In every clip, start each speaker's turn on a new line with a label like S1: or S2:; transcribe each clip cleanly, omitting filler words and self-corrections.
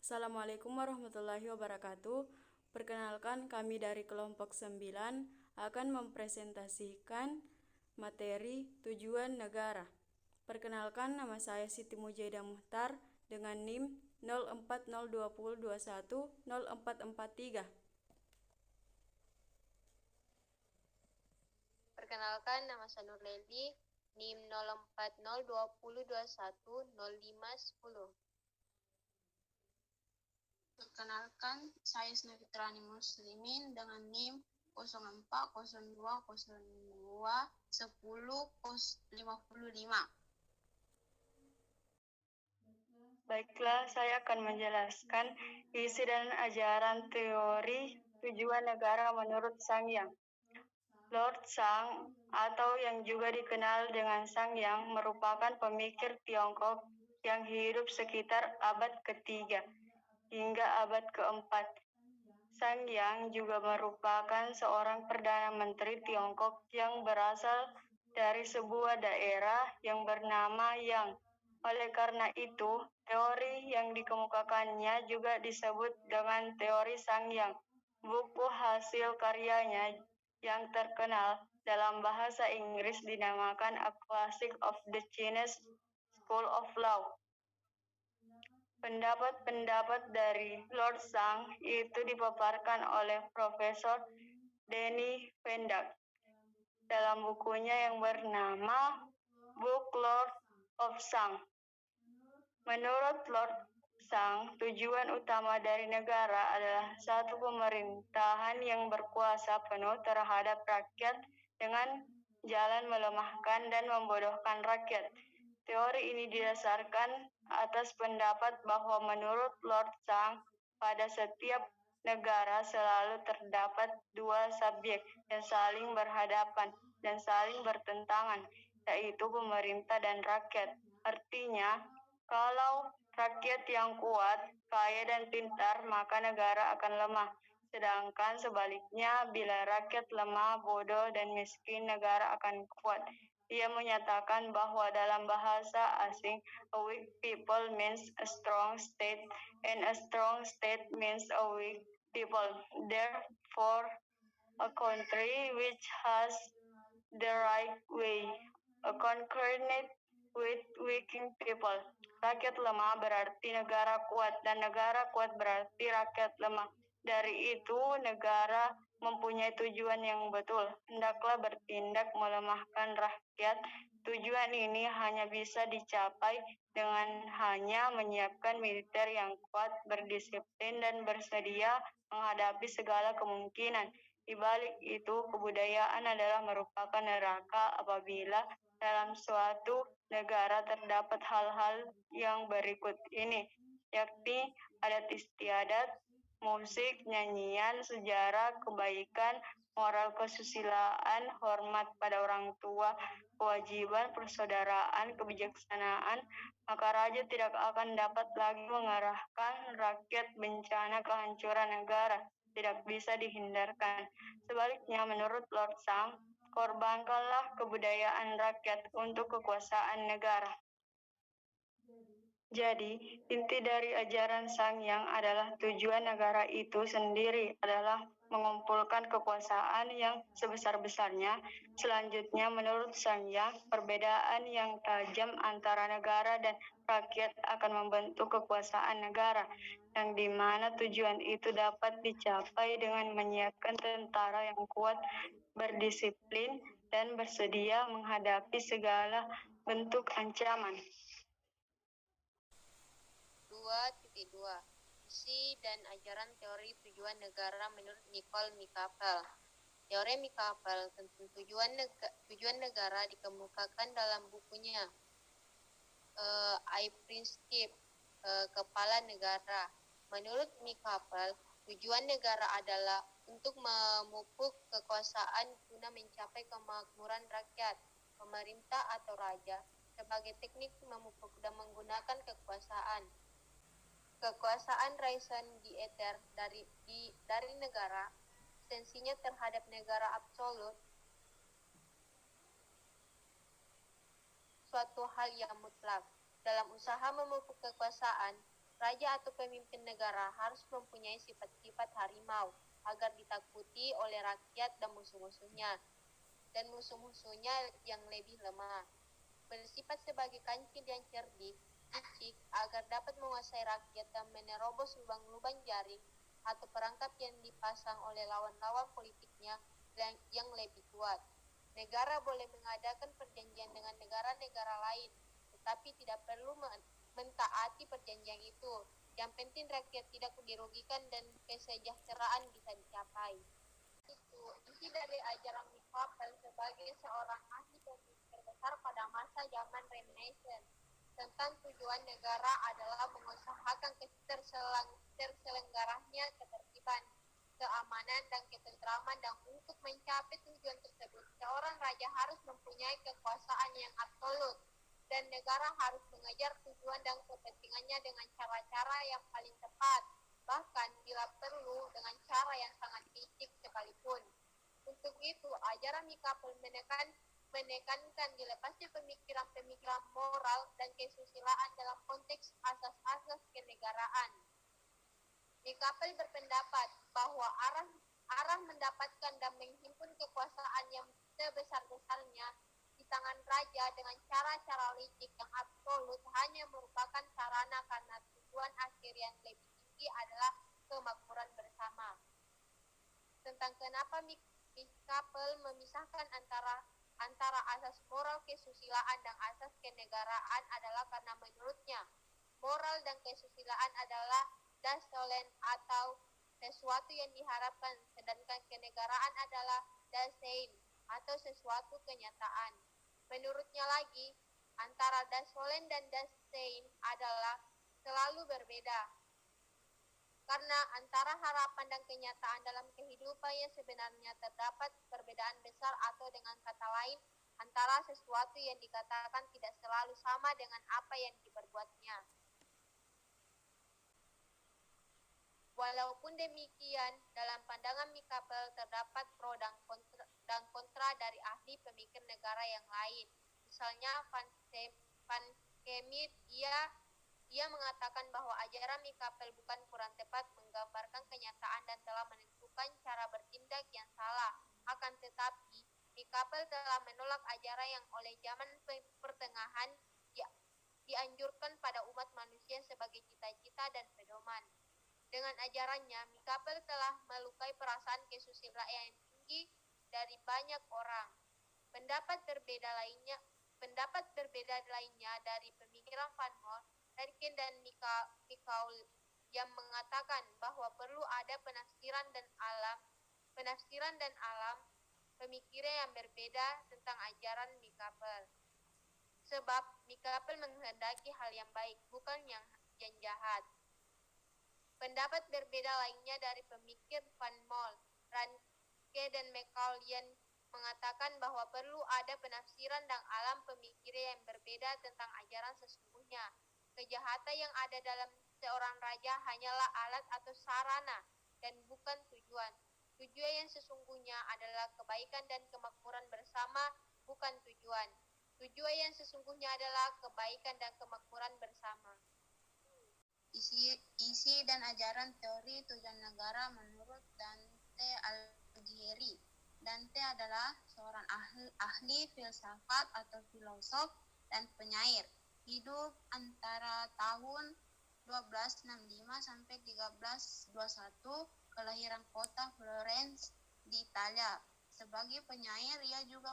S1: Assalamualaikum warahmatullahi wabarakatuh. Perkenalkan, kami dari kelompok 9 akan mempresentasikan materi tujuan negara. Perkenalkan, nama saya Siti Mujaidah Muhtar dengan NIM 040202104443.
S2: Perkenalkan, nama saya Nur Leli, NIM 040220210510.
S3: Perkenalkan, saya Snafitrani Muslimin dengan NIM 0402021055.
S1: Baiklah, saya akan menjelaskan isi dan ajaran teori tujuan negara menurut Sang Yang. Lord Sang, atau yang juga dikenal dengan Sang Yang, merupakan pemikir Tiongkok yang hidup sekitar abad ketiga hingga abad keempat. Sang Yang juga merupakan seorang Perdana Menteri Tiongkok yang berasal dari sebuah daerah yang bernama Yang. Oleh karena itu, teori yang dikemukakannya juga disebut dengan teori Sang Yang. Buku hasil karyanya yang terkenal dalam bahasa Inggris dinamakan A Classic of the Chinese School of Law. Pendapat-pendapat dari Lord Sang itu dipaparkan oleh Profesor Denny Vendag dalam bukunya yang bernama Book Lord of Sang. Menurut Lord Sang, tujuan utama dari negara adalah satu pemerintahan yang berkuasa penuh terhadap rakyat dengan jalan melemahkan dan membodohkan rakyat. Teori ini didasarkan atas pendapat bahwa menurut Lord Sang, pada setiap negara selalu terdapat dua subjek yang saling berhadapan dan saling bertentangan, yaitu pemerintah dan rakyat. Artinya, kalau rakyat yang kuat, kaya dan pintar, maka negara akan lemah. Sedangkan sebaliknya, bila rakyat lemah, bodoh, dan miskin, negara akan kuat. Dia menyatakan bahwa dalam bahasa asing, a weak people means a strong state, and a strong state means a weak people. Therefore, a country which has the right way, a conquered with weak people. Rakyat lemah berarti negara kuat, dan negara kuat berarti rakyat lemah. Dari itu, negara mempunyai tujuan yang betul. Hendaklah bertindak melemahkan rakyat. Tujuan ini hanya bisa dicapai dengan hanya menyiapkan militer yang kuat, berdisiplin, dan bersedia menghadapi segala kemungkinan. Di balik itu, kebudayaan adalah merupakan neraka apabila dalam suatu negara terdapat hal-hal yang berikut ini, yakni adat istiadat, musik, nyanyian, sejarah, kebaikan, moral kesusilaan, hormat pada orang tua, kewajiban, persaudaraan, kebijaksanaan, maka raja tidak akan dapat lagi mengarahkan rakyat. Bencana kehancuran negara tidak bisa dihindarkan. Sebaliknya, menurut Lord Sang, korbankanlah kebudayaan rakyat untuk kekuasaan negara. Jadi, inti dari ajaran Sang Yang adalah tujuan negara itu sendiri adalah mengumpulkan kekuasaan yang sebesar-besarnya. Selanjutnya, menurut Sang Yang, perbedaan yang tajam antara negara dan rakyat akan membentuk kekuasaan negara, yang dimana tujuan itu dapat dicapai dengan menyiapkan tentara yang kuat, berdisiplin, dan bersedia menghadapi segala bentuk ancaman.
S2: 2.2 Isi dan ajaran teori tujuan negara menurut Nicole Mikapel. Teori Mikapel tentang tujuan negara dikemukakan dalam bukunya I Principe, Kepala Negara. Menurut Mikapel, tujuan negara adalah untuk memupuk kekuasaan guna mencapai kemakmuran rakyat. Pemerintah atau raja sebagai teknik memupuk dan menggunakan kekuasaan. Kekuasaan Raisen Dieter dari negara, esensinya terhadap negara absolut, suatu hal yang mutlak. Dalam usaha memupuk kekuasaan, Raja atau pemimpin negara harus mempunyai sifat-sifat harimau agar ditakuti oleh rakyat dan musuh-musuhnya yang lebih lemah. Bersifat sebagai kancil yang cerdik, licik, agar dapat menguasai rakyat dan menerobos lubang-lubang jaring atau perangkap yang dipasang oleh lawan-lawan politiknya yang lebih kuat. Negara boleh mengadakan perjanjian dengan negara-negara lain, tetapi tidak perlu mentaati perjanjian itu. Yang penting rakyat tidak dirugikan dan kesejahteraan bisa dicapai. Itu inti dari ajaran Michael sebagai seorang ahli pemikir terbesar pada masa zaman Renaissance. Tentang tujuan negara adalah mengusahakan terselenggaranya ketertiban, keamanan, dan ketentraman, dan untuk mencapai tujuan tersebut, seorang raja harus mempunyai kekuasaan yang absolut, dan negara harus mengejar tujuan dan kepentingannya dengan cara-cara yang paling tepat, bahkan bila perlu dengan cara yang sangat licik sekalipun. Untuk itu, ajaran Michael menekankan dilepasnya pemikiran-pemikiran moral dan kesusilaan dalam konteks asas-asas kenegaraan. Michael berpendapat bahwa arah mendapatkan dan menghimpun kekuasaan yang sebesar-besarnya di tangan raja dengan cara-cara licik yang absolut hanya merupakan sarana karena tujuan akhir yang lebih tinggi adalah kemakmuran bersama. Tentang kenapa Michael memisahkan antara asas moral kesusilaan dan asas kenegaraan adalah karena menurutnya moral dan kesusilaan adalah dasolen atau sesuatu yang diharapkan, sedangkan kenegaraan adalah dasein atau sesuatu kenyataan. Menurutnya lagi, antara dasolen dan dasein adalah selalu berbeda. Karena antara harapan dan kenyataan dalam kehidupan yang sebenarnya terdapat perbedaan besar, atau dengan kata lain, antara sesuatu yang dikatakan tidak selalu sama dengan apa yang diperbuatnya. Walaupun demikian, dalam pandangan Michael terdapat pro dan kontra dari ahli pemikir negara yang lain. Misalnya Van Kemit, ia mengatakan bahwa ajaran Michael bukan kurang tepat menggambarkan kenyataan dan telah menentukan cara bertindak yang salah. Akan tetapi, Michael telah menolak ajaran yang oleh zaman pertengahan dianjurkan pada umat manusia sebagai cita-cita dan pedoman. Dengan ajarannya, Michael telah melukai perasaan kesusilaan yang tinggi dari banyak orang. Pendapat berbeda lainnya dari pemikiran Van Moll, Erkin, dan Michael yang mengatakan bahwa perlu ada penafsiran dan alam pemikiran yang berbeda tentang ajaran Michael. Sebab Michael menghendaki hal yang baik, bukan yang jahat. Pendapat berbeda lainnya dari pemikir Van Moll, Ranke, dan McCaullian mengatakan bahwa perlu ada penafsiran dan alam pemikiran yang berbeda tentang ajaran sesungguhnya. Kejahatan yang ada dalam seorang raja hanyalah alat atau sarana dan bukan tujuan. Tujuan yang sesungguhnya adalah kebaikan dan kemakmuran bersama, bukan tujuan. Tujuan yang sesungguhnya adalah kebaikan dan kemakmuran bersama.
S3: Isi dan ajaran teori tujuan negara menurut Dante Alighieri. Dante adalah seorang ahli filsafat atau filosof dan penyair. Hidup antara tahun 1265 sampai 1321, kelahiran kota Florence di Italia. Sebagai penyair, ia juga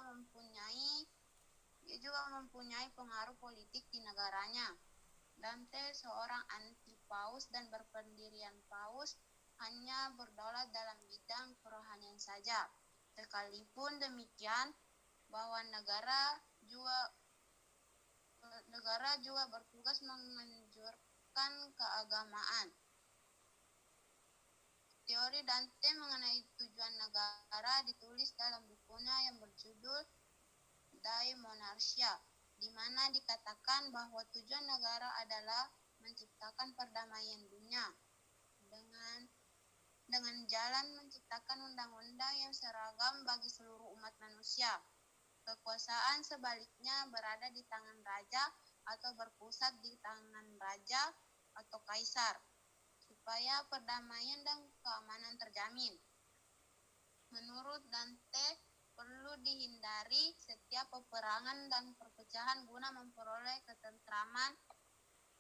S3: mempunyai pengaruh politik di negaranya. Dante seorang anti-paus dan berpendirian paus, hanya berdaulat dalam bidang kerohanian saja. Sekalipun demikian, bahwa negara juga bertugas menganjurkan keagamaan. Teori Dante mengenai tujuan negara ditulis dalam bukunya yang berjudul De Monarchia, di mana dikatakan bahwa tujuan negara adalah menciptakan perdamaian dunia dengan jalan menciptakan undang-undang yang seragam bagi seluruh umat manusia. Kekuasaan sebaliknya berada di tangan raja atau berpusat di tangan raja atau Kaisar, supaya perdamaian dan keamanan terjamin. Menurut Dante, perlu dihindari setiap peperangan dan perpecahan guna memperoleh ketentraman,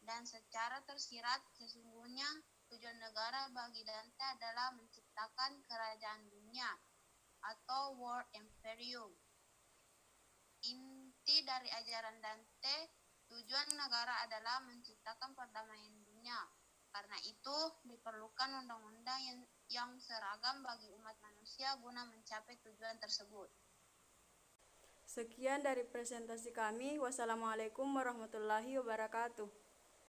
S3: dan secara tersirat sesungguhnya tujuan negara bagi Dante adalah menciptakan kerajaan dunia atau World Imperium. Inti dari ajaran Dante, tujuan negara adalah menciptakan perdamaian dunia. Karena itu, diperlukan undang-undang yang seragam bagi umat manusia guna mencapai tujuan tersebut.
S1: Sekian dari presentasi kami. Wassalamualaikum warahmatullahi wabarakatuh.